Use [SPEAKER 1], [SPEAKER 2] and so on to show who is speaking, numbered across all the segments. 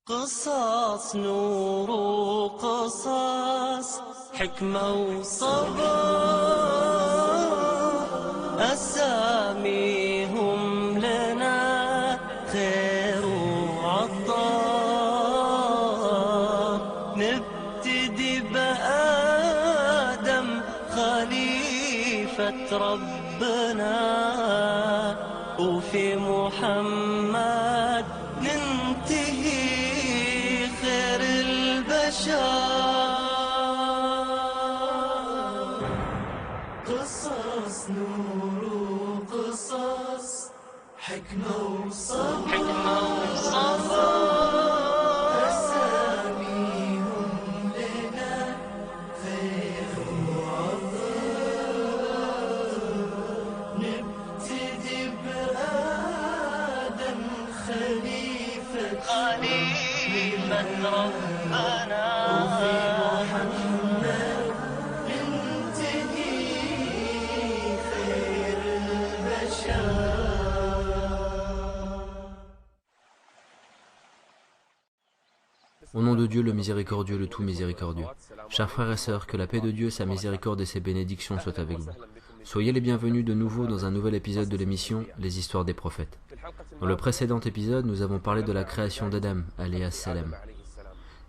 [SPEAKER 1] قصص نور وقصص حكمة وصبر أساميهم لنا خير وعطاء نبتدي بآدم خليفة ربنا وفي محمد ننتهي خير البشر قصص نور وقصص حكمة وصبر أساميهم لنا خير وعطاء نبتدي بآدم خليفة ربنا وفي محمد ننتهي خير البشر.
[SPEAKER 2] Au nom de Dieu, le miséricordieux, le tout miséricordieux. Chers frères et sœurs, que la paix de Dieu, sa miséricorde et ses bénédictions soient avec vous. Soyez les bienvenus de nouveau dans un nouvel épisode de l'émission Les Histoires des Prophètes. Dans le précédent épisode, nous avons parlé de la création d'Adam, alayhi salam,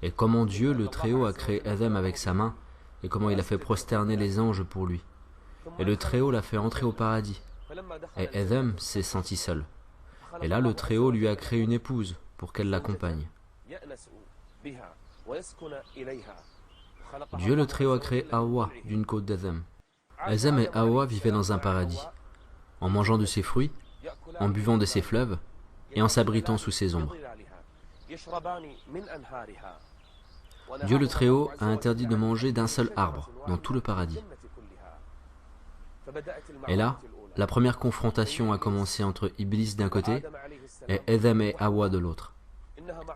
[SPEAKER 2] et comment Dieu, le Très-Haut, a créé Adam avec sa main, et comment il a fait prosterner les anges pour lui. Et le Très-Haut l'a fait entrer au paradis. Et Adam s'est senti seul. Et là, le Très-Haut lui a créé une épouse pour qu'elle l'accompagne. Dieu le Très-Haut a créé Hawa d'une côte d'Adam. Adam et Hawa vivaient dans un paradis, en mangeant de ses fruits, en buvant de ses fleuves et en s'abritant sous ses ombres. Dieu le Très-Haut a interdit de manger d'un seul arbre dans tout le paradis. Et là, la première confrontation a commencé entre Iblis d'un côté et Adam et Hawa de l'autre.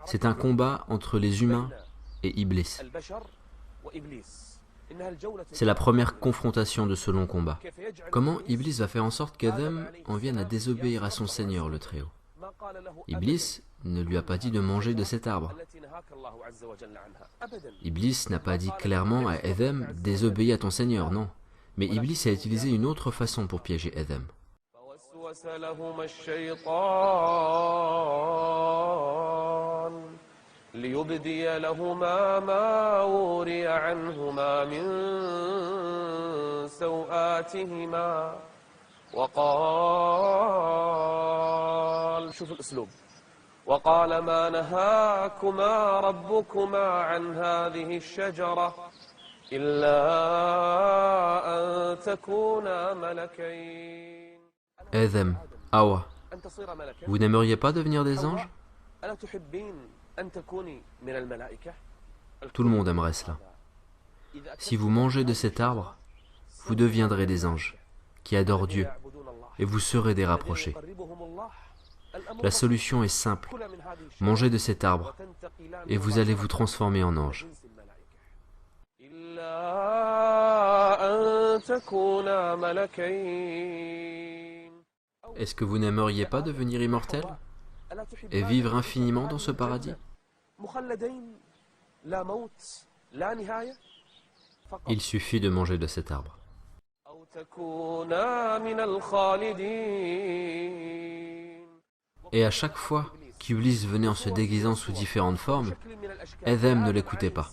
[SPEAKER 2] C'est un combat entre les humains et Iblis. C'est la première confrontation de ce long combat. Comment Iblis va faire en sorte qu'Adam en vienne à désobéir à son Seigneur, le Très-Haut? Iblis ne lui a pas dit de manger de cet arbre. Iblis n'a pas dit clairement à Adam « désobéis à ton Seigneur », non. Mais Iblis a utilisé une autre façon pour piéger Adam.
[SPEAKER 3] ليبدي لهما ما وري عنهما من سوآتهما وقال شوف الأسلوب وقال ما نهاكما ربكما عن هذه الشجرة إلا أن تكونا ملكين.
[SPEAKER 2] Adam, Hawa, vous n'aimeriez pas devenir des anges? Tout le monde aimerait cela. Si vous mangez de cet arbre, vous deviendrez des anges qui adorent Dieu et vous serez des rapprochés. La solution est simple. Mangez de cet arbre et vous allez vous transformer en ange. Est-ce que vous n'aimeriez pas devenir immortel et vivre infiniment dans ce paradis? Il suffit de manger de cet arbre. Et à chaque fois qu'Iblis venait en se déguisant sous différentes formes, Adam ne l'écoutait pas.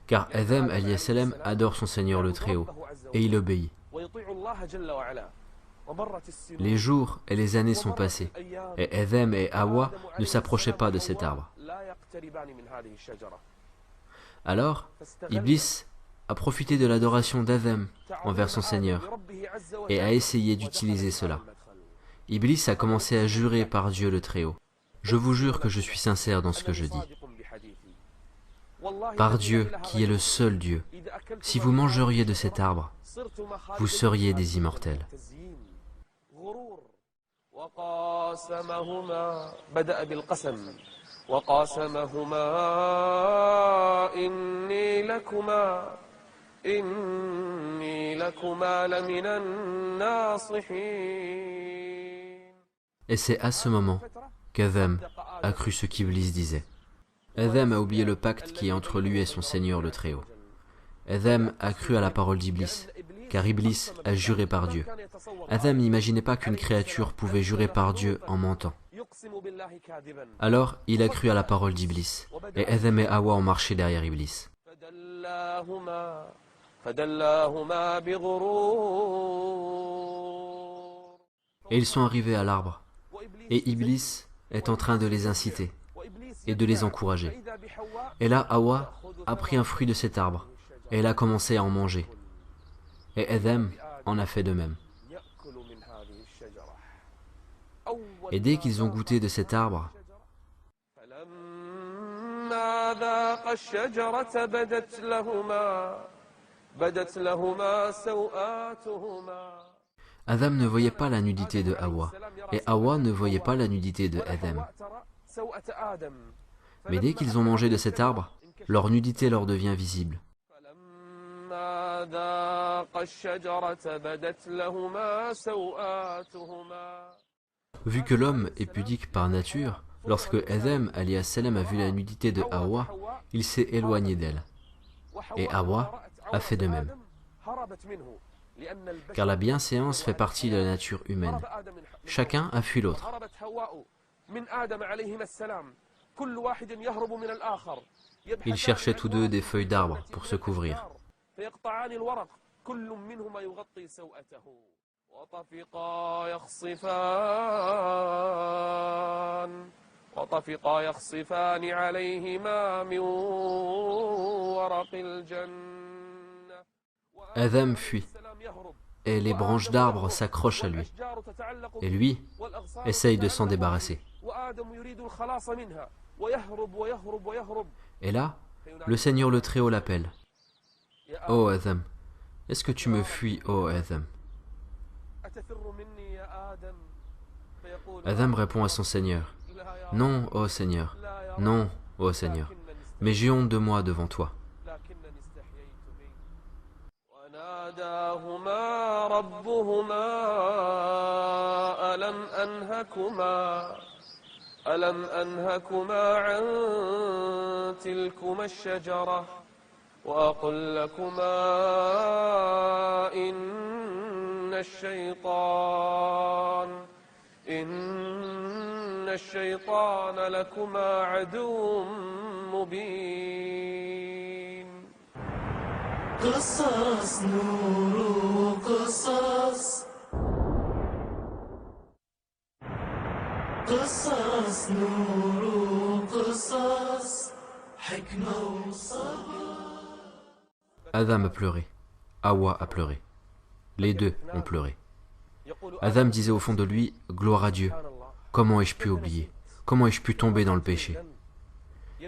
[SPEAKER 2] Car Adam alayhi salam adore son Seigneur le Très-Haut et il obéit. Les jours et les années sont passés, et Adam et Hawa ne s'approchaient pas de cet arbre. Alors, Iblis a profité de l'adoration d'Adam envers son Seigneur et a essayé d'utiliser cela. Iblis a commencé à jurer par Dieu le Très-Haut. Je vous jure que je suis sincère dans ce que je dis. Par Dieu, qui est le seul Dieu, si vous mangeriez de cet arbre, vous seriez des immortels.
[SPEAKER 3] وقاسمهما بدأ بالقسم وقاسمهما إني لكما لمن الناصحين.
[SPEAKER 2] Et c'est à ce moment qu'Adam a cru ce qu'Iblis disait. Adam a oublié le pacte qui est entre lui et son Seigneur le Très-Haut. Adam a cru à la parole d'Iblis, car Iblis a juré par Dieu. Adam n'imaginait pas qu'une créature pouvait jurer par Dieu en mentant. Alors, il a cru à la parole d'Iblis, et Adam et Hawa ont marché derrière Iblis. Et ils sont arrivés à l'arbre, et Iblis est en train de les inciter et de les encourager. Et là, Hawa a pris un fruit de cet arbre, et elle a commencé à en manger. Et Adam en a fait de même. Et dès qu'ils ont goûté de cet arbre, Adam ne voyait pas la nudité de Hawa, et Hawa ne voyait pas la nudité de Adam. Mais dès qu'ils ont mangé de cet arbre, leur nudité leur devient visible. Vu que l'homme est pudique par nature, lorsque Adam alias Salam a vu la nudité de Hawa, il s'est éloigné d'elle. Et Hawa a fait de même. Car la bienséance fait partie de la nature humaine. Chacun a fui l'autre. Ils cherchaient tous deux des feuilles d'arbre pour se couvrir. Adam fuit, et les branches d'arbres s'accrochent à lui. Et lui essaye de s'en débarrasser. Et là, le Seigneur le Très-Haut l'appelle. « Oh Adam, est-ce que tu me fuis, oh Adam ?» Adam répond à son Seigneur. « Non, ô Seigneur, non, ô Seigneur, mais j'ai honte de moi devant toi. »
[SPEAKER 3] ألم أنهكما عن تلكما الشجرة وأقل لكما إن الشيطان لكما عدو مبين.
[SPEAKER 1] قصص نور قصص قصص نور قصص حكمة وصبر.
[SPEAKER 2] Adam a pleuré, Hawa a pleuré. Les deux ont pleuré. Adam disait au fond de lui, « Gloire à Dieu, comment ai-je pu oublier? Comment ai-je pu tomber dans le péché ?»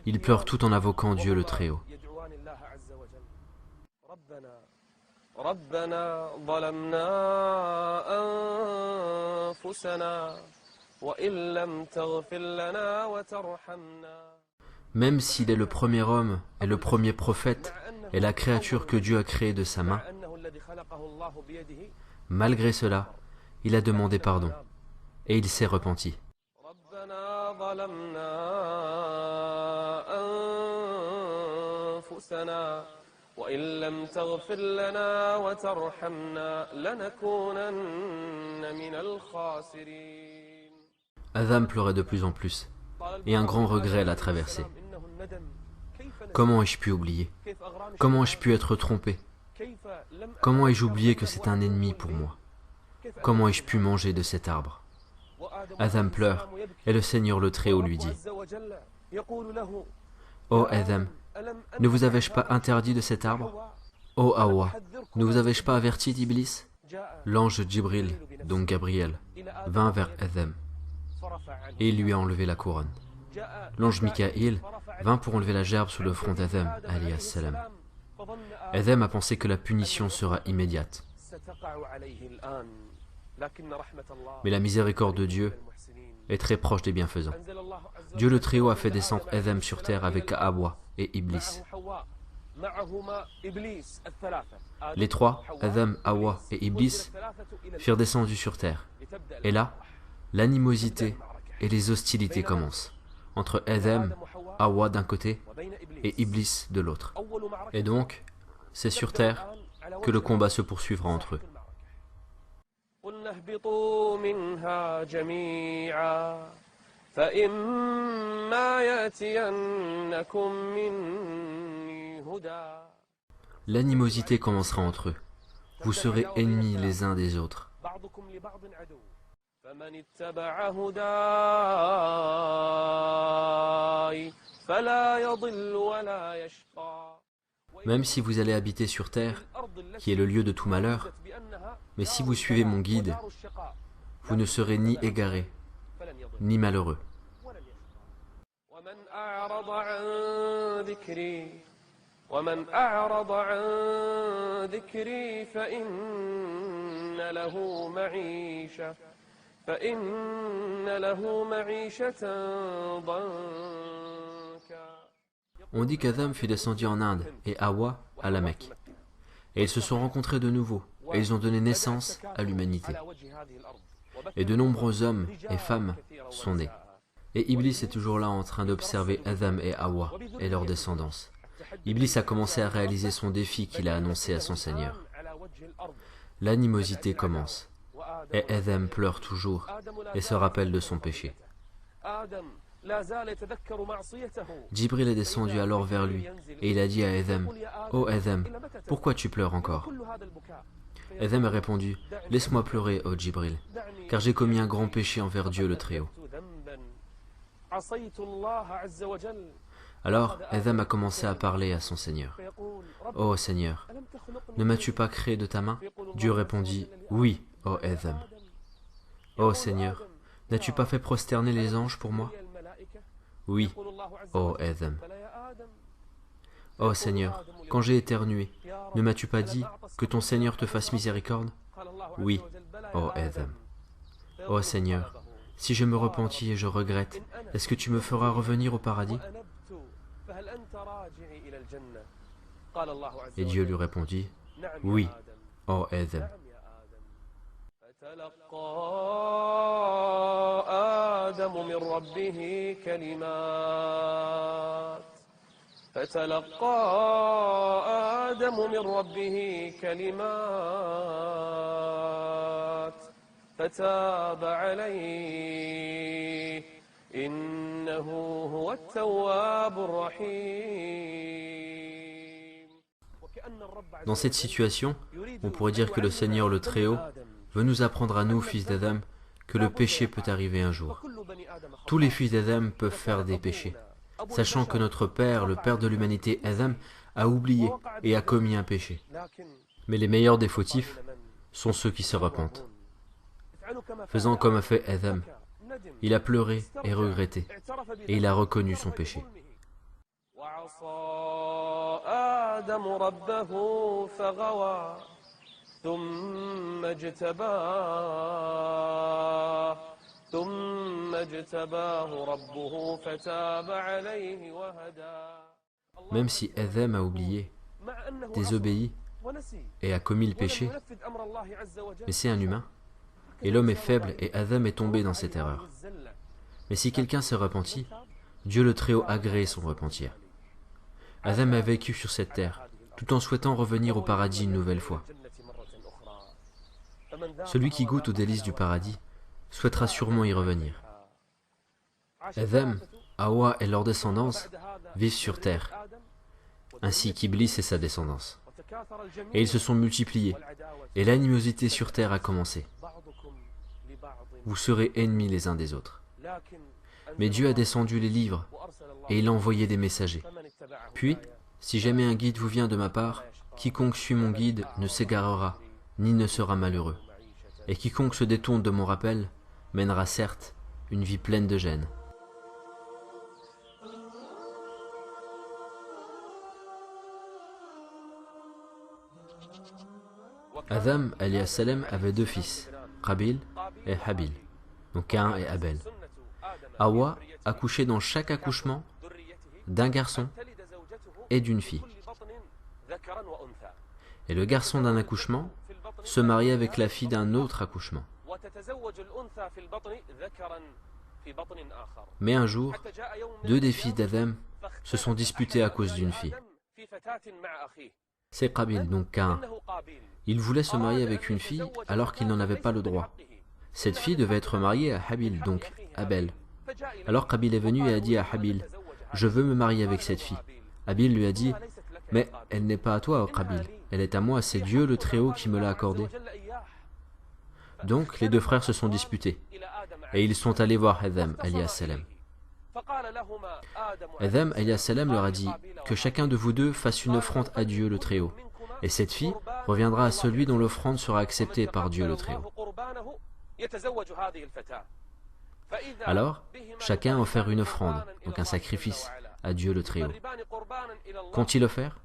[SPEAKER 2] Il pleure tout en invoquant Dieu le Très-Haut.
[SPEAKER 3] ربنا ظلمنا أنفسنا وإن لم تغفر لنا وترحمنا.
[SPEAKER 2] Même s'il est le premier homme et le premier prophète et la créature que Dieu a créée de sa main, malgré cela, il a demandé pardon et il s'est repenti.
[SPEAKER 3] ربنا ظلمنا أنفسنا وإن لم تغفر لنا وترحمنا لنكونن من الخاسرين.
[SPEAKER 2] Adam pleurait de plus en plus, et un grand regret l'a traversé. Comment ai-je pu oublier? Comment ai-je pu être trompé? Comment ai-je oublié que c'est un ennemi pour moi? Comment ai-je pu manger de cet arbre? Adam pleure, et le Seigneur le Très-Haut lui dit, « Ô Adam, ne vous avais-je pas interdit de cet arbre? Ô Hawa, ne vous avais-je pas averti d'Iblis ?» L'ange Djibril, donc Gabriel, vint vers Adam, et il lui a enlevé la couronne. L'ange Mikaïl vint pour enlever la gerbe sous le front d'Adam, alias Salam. Adam a pensé que la punition sera immédiate. Mais la miséricorde de Dieu est très proche des bienfaisants. Dieu le Très-Haut a fait descendre Adam sur terre avec Hawa et Iblis. Les trois, Adam, Hawa et Iblis, furent descendus sur terre. Et là, l'animosité et les hostilités commencent. entre Adam, Hawa d'un côté et Iblis de l'autre. Et donc, c'est sur terre que le combat se poursuivra entre eux.
[SPEAKER 3] قلنا اهبطوا منها جميعا فإما يأتينكم مني هدى.
[SPEAKER 2] L'animosité commencera entre eux. Vous serez ennemis les uns des autres.
[SPEAKER 3] بعضكم لبعض عدو فمن اتبع هداي فلا يضل ولا يشقى.
[SPEAKER 2] Même si vous allez habiter sur terre, qui est le lieu de tout malheur, mais si vous suivez mon guide, vous ne serez ni égarés, ni malheureux.
[SPEAKER 3] ومن أعرض عن ذكري فإن له معيشة ضنكا.
[SPEAKER 2] On dit qu'Adam fut descendu en Inde et Hawa à la Mecque. Et ils se sont rencontrés de nouveau et ils ont donné naissance à l'humanité. Et de nombreux hommes et femmes sont nés. Et Iblis est toujours là en train d'observer Adam et Hawa et leur descendance. Iblis a commencé à réaliser son défi qu'il a annoncé à son Seigneur. L'animosité commence. Et Adam pleure toujours et se rappelle de son péché. Djibril est descendu alors vers lui et il a dit à Adam, « Ô Adam, pourquoi tu pleures encore ?» Adam a répondu, « Laisse-moi pleurer, ô Djibril, car j'ai commis un grand péché envers Dieu le Très-Haut. » Alors Adam a commencé à parler à son Seigneur. « Ô Seigneur, ne m'as-tu pas créé de ta main ?» Dieu répondit, « Oui, ô Adam. »« Ô Seigneur, n'as-tu pas fait prosterner les anges pour moi ?» Oui, ô Adam. Ô Seigneur, quand j'ai éternué, ne m'as-tu pas dit que ton Seigneur te fasse miséricorde? Oui, ô Adam. Ô Seigneur, si je me repentis et je regrette, est-ce que tu me feras revenir au paradis? Et Dieu lui répondit, oui, ô Adam.
[SPEAKER 3] فتلقى آدم من ربه كلمات فتاب عليه إنه هو التواب الرحيم.
[SPEAKER 2] Dans cette situation, on pourrait dire que le Seigneur le Très-Haut veut nous apprendre à nous, fils d'Adam, que le péché peut arriver un jour. Tous les fils d'Adam peuvent faire des péchés, sachant que notre Père, le Père de l'humanité, Adam, a oublié et a commis un péché. Mais les meilleurs des fautifs sont ceux qui se repentent. Faisant comme a fait Adam, il a pleuré et regretté, et il a reconnu son péché. Même si Adam a oublié, désobéi et a commis le péché, mais c'est un humain, et l'homme est faible et Adam est tombé dans cette erreur. Mais si quelqu'un se repentit, Dieu le Très-Haut agrée son repentir. Adam a vécu sur cette terre, tout en souhaitant revenir au paradis une nouvelle fois. Celui qui goûte aux délices du paradis souhaitera sûrement y revenir. Adam, Hawa et leur descendance vivent sur terre, ainsi qu'Iblis et sa descendance. Et ils se sont multipliés, et l'animosité sur terre a commencé. Vous serez ennemis les uns des autres. Mais Dieu a descendu les livres, et il a envoyé des messagers. Puis, si jamais un guide vous vient de ma part, quiconque suit mon guide ne s'égarera, ni ne sera malheureux. Et quiconque se détourne de mon rappel mènera certes une vie pleine de gêne. Adam alayhi salam avait deux fils, Qabil et Habil, donc Caïn et Abel. Hawa accouchait dans chaque accouchement d'un garçon et d'une fille. Et le garçon d'un accouchement se mariait avec la fille d'un autre accouchement. Mais un jour, deux des filles d'Adam se sont disputées à cause d'une fille. C'est Qabil, donc Caïn. Il voulait se marier avec une fille alors qu'il n'en avait pas le droit. Cette fille devait être mariée à Habil, donc Abel. Alors Qabil est venu et a dit à Habil, « Je veux me marier avec cette fille. » Habil lui a dit, « Mais elle n'est pas à toi, Qabil. Elle est à moi, c'est Dieu le Très-Haut qui me l'a accordée. » Donc les deux frères se sont disputés. Et ils sont allés voir Adam, alayhi salam. Adam, alayhi salam, leur a dit que chacun de vous deux fasse une offrande à Dieu le Très-Haut. Et cette fille reviendra à celui dont l'offrande sera acceptée par Dieu le Très-Haut. Alors, chacun a offert une offrande, donc un sacrifice, à Dieu le Très-Haut. Qu'ont-ils offert?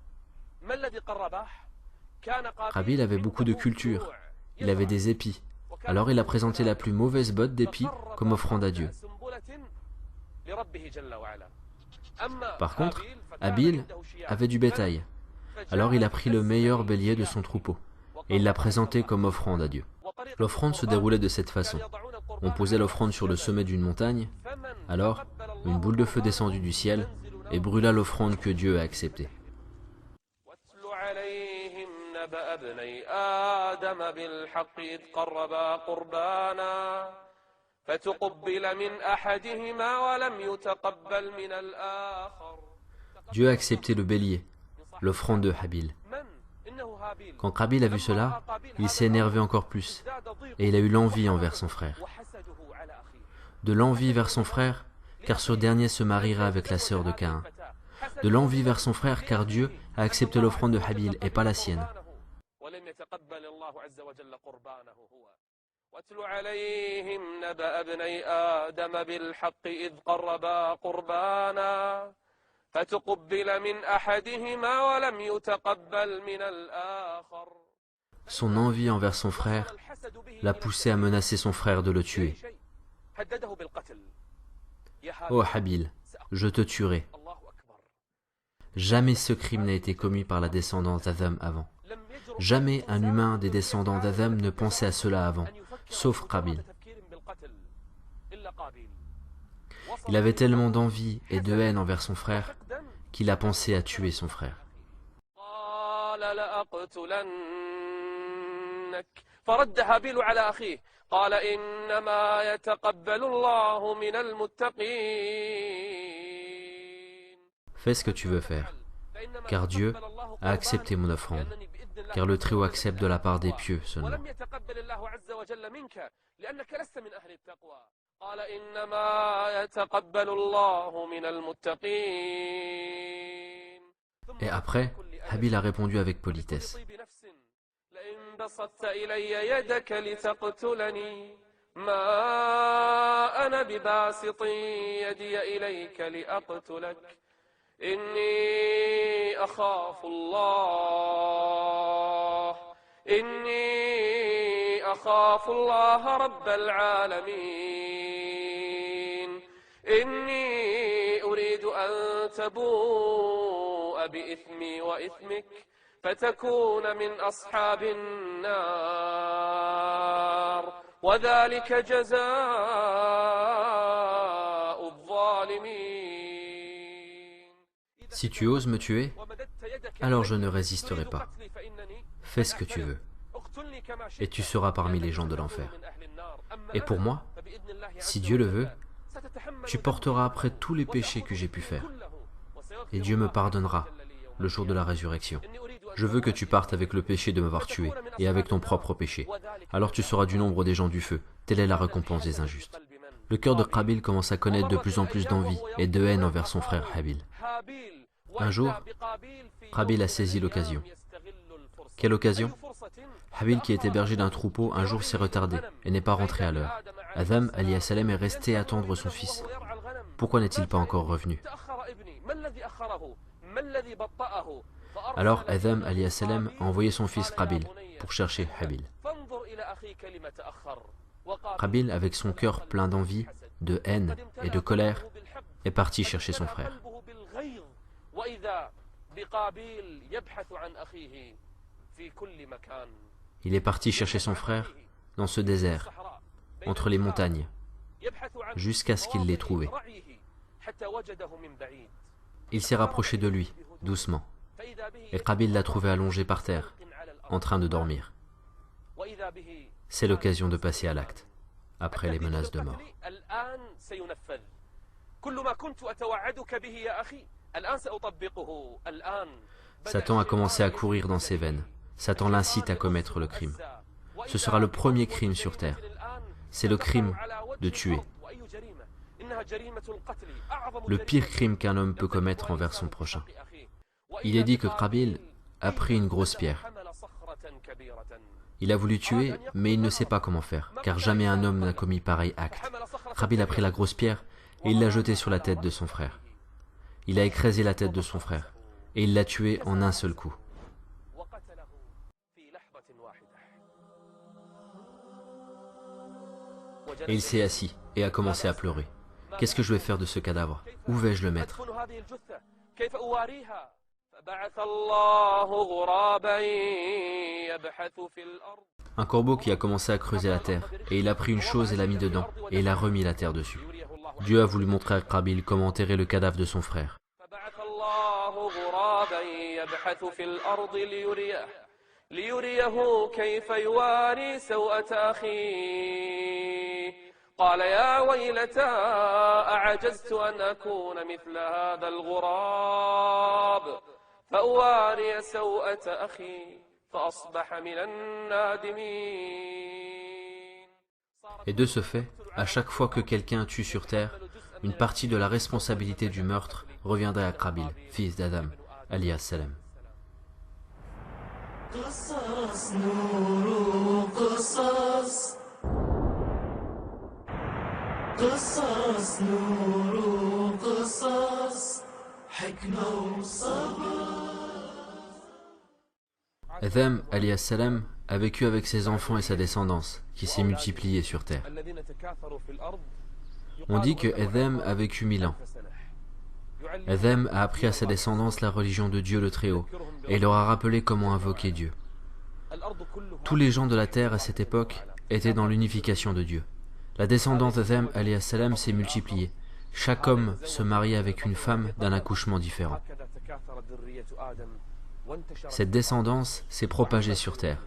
[SPEAKER 2] Qabil avait beaucoup de culture, il avait des épis. Alors il a présenté la plus mauvaise botte d'épis comme offrande à Dieu. Par contre, Habil avait du bétail. Alors il a pris le meilleur bélier de son troupeau et il l'a présenté comme offrande à Dieu. L'offrande se déroulait de cette façon. On posait l'offrande sur le sommet d'une montagne. Alors, une boule de feu descendit du ciel et brûla l'offrande que Dieu a acceptée. Dieu a accepté le bélier, l'offrande de Habil. Quand Qabil a vu cela, il s'est énervé encore plus et il a eu l'envie envers son frère. De l'envie vers son frère, car ce dernier se mariera avec la sœur de Caïn. De l'envie vers son frère, car Dieu a accepté l'offrande de Habil et pas la sienne.
[SPEAKER 3] واتل عليهم نبأ ابني آدم بالحق إذ قربا قربانا فتقبل من أحدهما ولم يتقبل من الآخر.
[SPEAKER 2] Son envie envers son frère l'a poussé à menacer son frère de le tuer. Ô Habil, je te tuerai. Jamais ce crime n'a été commis par la descendance d'Adam avant. Jamais un humain des descendants d'Adam ne pensait à cela avant, sauf Qabil. Il avait tellement d'envie et de haine envers son frère qu'il a pensé à tuer son frère.
[SPEAKER 3] فرد هابيل على أخيه قال إنما يتقبل الله من المتقين.
[SPEAKER 2] Fais ce que tu veux faire, car Dieu a accepté mon offrande, car le Très-Haut accepte de la part des pieux seulement.
[SPEAKER 3] ولم يتقبل الله عز وجل منك لأنك لست من أهل التقوى. قال إنما يتقبل الله من المتقين.
[SPEAKER 2] Et après, Habil a répondu avec politesse.
[SPEAKER 3] لئن بسطت إلي يدك لتقتلني ما أنا بباسط يدي إليك لأقتلك إني أخاف الله رب العالمين إني أريد أن تبوء بإثمي وإثمك فتكون من أصحاب النار وذلك جزاء الظالمين.
[SPEAKER 2] Si tu oses me tuer, alors je ne résisterai pas. Fais ce que tu veux, et tu seras parmi les gens de l'enfer. Et pour moi, si Dieu le veut, tu porteras après tous les péchés que j'ai pu faire, et Dieu me pardonnera le jour de la résurrection. Je veux que tu partes avec le péché de m'avoir tué, et avec ton propre péché. Alors tu seras du nombre des gens du feu. Telle est la récompense des injustes. Le cœur de Qabil commence à connaître de plus en plus d'envie et de haine envers son frère Habil. Un jour, Qabil a saisi l'occasion. Quelle occasion? Habil, qui est hébergé d'un troupeau, un jour s'est retardé et n'est pas rentré à l'heure. Adam, alayhi salam, est resté attendre son fils. Pourquoi n'est-il pas encore revenu? Alors Adam, alayhi salam, a envoyé son fils Qabil pour chercher Habil. Qabil, avec son cœur plein d'envie, de haine et de colère, est parti chercher son frère. Il est parti chercher son frère dans ce désert, entre les montagnes, jusqu'à ce qu'il l'ait trouvé. Il s'est rapproché de lui, doucement, et Qabil l'a trouvé allongé par terre, en train de dormir. C'est l'occasion de passer à l'acte, après les menaces de mort. Satan a commencé à courir dans ses veines. Satan l'incite à commettre le crime. Ce sera le premier crime sur terre. C'est le crime de tuer. Le pire crime qu'un homme peut commettre envers son prochain. Il est dit que Qabil a pris une grosse pierre. Il a voulu tuer, mais il ne sait pas comment faire, car jamais un homme n'a commis pareil acte. Qabil a pris la grosse pierre et il l'a jetée sur la tête de son frère. Il a écrasé la tête de son frère et il l'a tué en un seul coup. Et il s'est assis et a commencé à pleurer. Qu'est-ce que je vais faire de ce cadavre? Où vais-je le mettre? Un corbeau qui a commencé à creuser la terre, et il a pris une chose et l'a mis dedans, et il a remis la terre dessus. Dieu a voulu montrer à Qabil comment enterrer le cadavre de son frère.
[SPEAKER 3] قال يا ويلتى أعجزت أن أكون مثل هذا الغراب فأواري سوءة أخي فأصبح من النادمين.
[SPEAKER 2] Et de ce fait, à chaque fois que quelqu'un tue sur terre, une partie de la responsabilité du meurtre reviendrait à Qabil, fils d'Adam, alias Salam.
[SPEAKER 1] قصص نور قصص قصص نور قصص حكمة وصبر.
[SPEAKER 2] Adam, alias Salam, a vécu avec ses enfants et sa descendance, qui s'est multipliée sur terre. On dit que Adam a vécu 1000 ans. Adam a appris à sa descendance la religion de Dieu le Très-Haut, et il leur a rappelé comment invoquer Dieu. Tous les gens de la terre à cette époque étaient dans l'unification de Dieu. La descendance d'Adam alayhi salam s'est multipliée. Chaque homme se mariait avec une femme d'un accouchement différent. Cette descendance s'est propagée sur terre,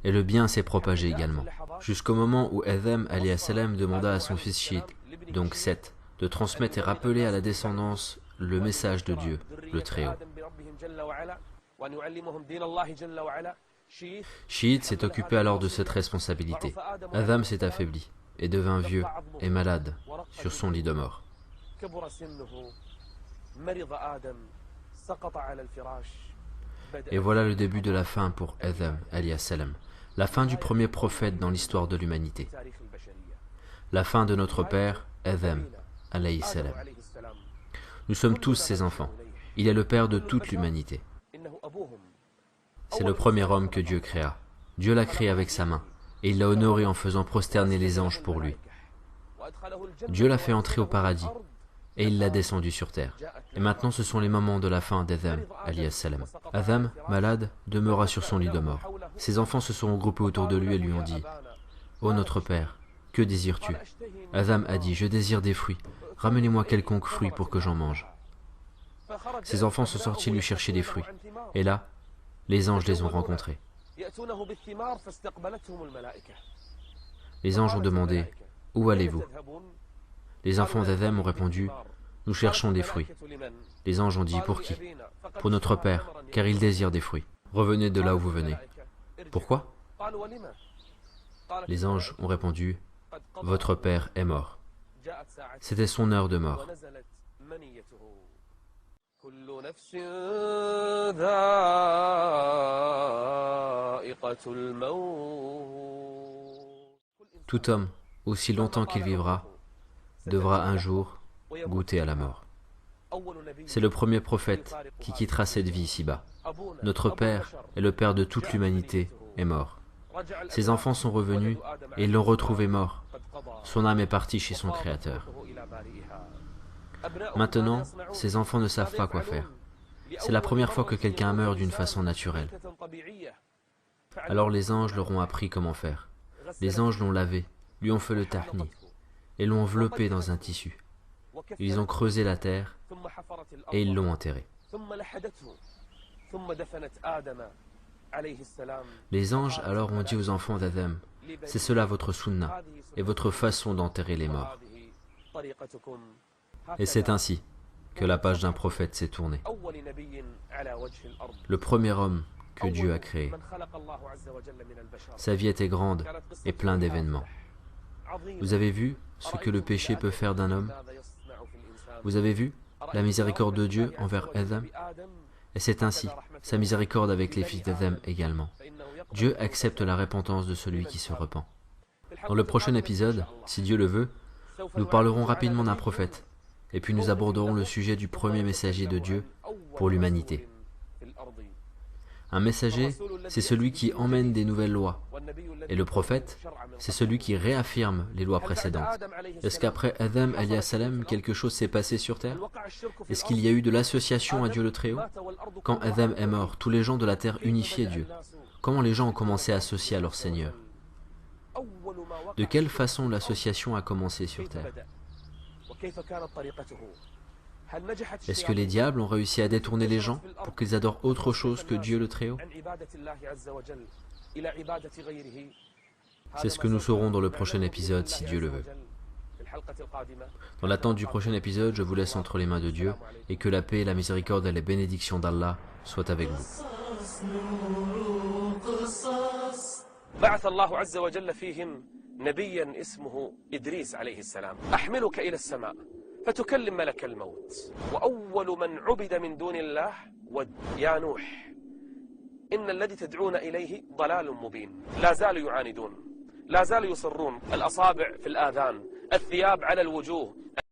[SPEAKER 2] et le bien s'est propagé également, jusqu'au moment où Adam alayhi salam demanda à son fils Shid, donc Seth, de transmettre et rappeler à la descendance le message de Dieu, le Très-Haut. Shid s'est occupé alors de cette responsabilité. Adam s'est affaibli et devint vieux et malade sur son lit de mort. Et voilà le début de la fin pour Adam alayhi salam, la fin du premier prophète dans l'histoire de l'humanité, la fin de notre père Adam alayhi salam. Nous sommes tous ses enfants. Il est le père de toute l'humanité. C'est le premier homme que Dieu créa. Dieu l'a créé avec sa main, et il l'a honoré en faisant prosterner les anges pour lui. Dieu l'a fait entrer au paradis, et il l'a descendu sur terre. Et maintenant ce sont les moments de la fin d'Adam, alayhi salam. Adam, malade, demeura sur son lit de mort. Ses enfants se sont regroupés autour de lui et lui ont dit « Ô notre père, que désires-tu » Adam a dit « Je désire des fruits. Ramenez-moi quelconque fruit pour que j'en mange. » Ses enfants sont sortis lui chercher des fruits. Et là, les anges les ont rencontrés. Les anges ont demandé « Où allez-vous » Les enfants d'Adam ont répondu « Nous cherchons des fruits. » Les anges ont dit « Pour qui ?»« Pour notre père, car il désire des fruits. Revenez de là où vous venez. » Pourquoi? Les anges ont répondu « Votre père est mort. » C'était son heure de mort. Tout homme, aussi longtemps qu'il vivra, devra un jour goûter à la mort. C'est le premier prophète qui quittera cette vie ici-bas. Notre Père et le Père de toute l'humanité est mort. Ses enfants sont revenus et ils l'ont retrouvé mort. Son âme est partie chez son Créateur. Maintenant, ses enfants ne savent pas quoi faire. C'est la première fois que quelqu'un meurt d'une façon naturelle. Alors les anges leur ont appris comment faire. Les anges l'ont lavé, lui ont fait le tahni, et l'ont enveloppé dans un tissu. Ils ont creusé la terre et ils l'ont enterré. Les anges alors ont dit aux enfants d'Adam, « C'est cela votre sunna et votre façon d'enterrer les morts. » Et c'est ainsi que la page d'un prophète s'est tournée. Le premier homme que Dieu a créé. Sa vie était grande et pleine d'événements. Vous avez vu ce que le péché peut faire d'un homme? Vous avez vu la miséricorde de Dieu envers Adam? Et c'est ainsi sa miséricorde avec les fils d'Adam également. Dieu accepte la repentance de celui qui se repent. Dans le prochain épisode, si Dieu le veut, nous parlerons rapidement d'un prophète, et puis nous aborderons le sujet du premier messager de Dieu pour l'humanité. Un messager, c'est celui qui emmène des nouvelles lois, et le prophète, c'est celui qui réaffirme les lois précédentes. Est-ce qu'après Adam alayhi salam, quelque chose s'est passé sur terre? Est-ce qu'il y a eu de l'association à Dieu le Très-Haut? Quand Adam est mort, tous les gens de la terre unifiaient Dieu. Comment les gens ont commencé à associer à leur Seigneur? De quelle façon l'association a commencé sur terre? Est-ce que les diables ont réussi à détourner les gens pour qu'ils adorent autre chose que Dieu le Très-Haut? C'est ce que nous saurons dans le prochain épisode, si Dieu le veut. Dans l'attente du prochain épisode, je vous laisse entre les mains de Dieu, et que la paix, la miséricorde et les bénédictions d'Allah soient avec vous.
[SPEAKER 3] بعث الله عز وجل فيهم نبيا اسمه إدريس عليه السلام أحملك إلى السماء فتكلم ملك الموت وأول من عبد من دون الله يا نوح إن الذي تدعون إليه ضلال مبين لا زالوا يعاندون لا زالوا يصرون الأصابع في الآذان الثياب على الوجوه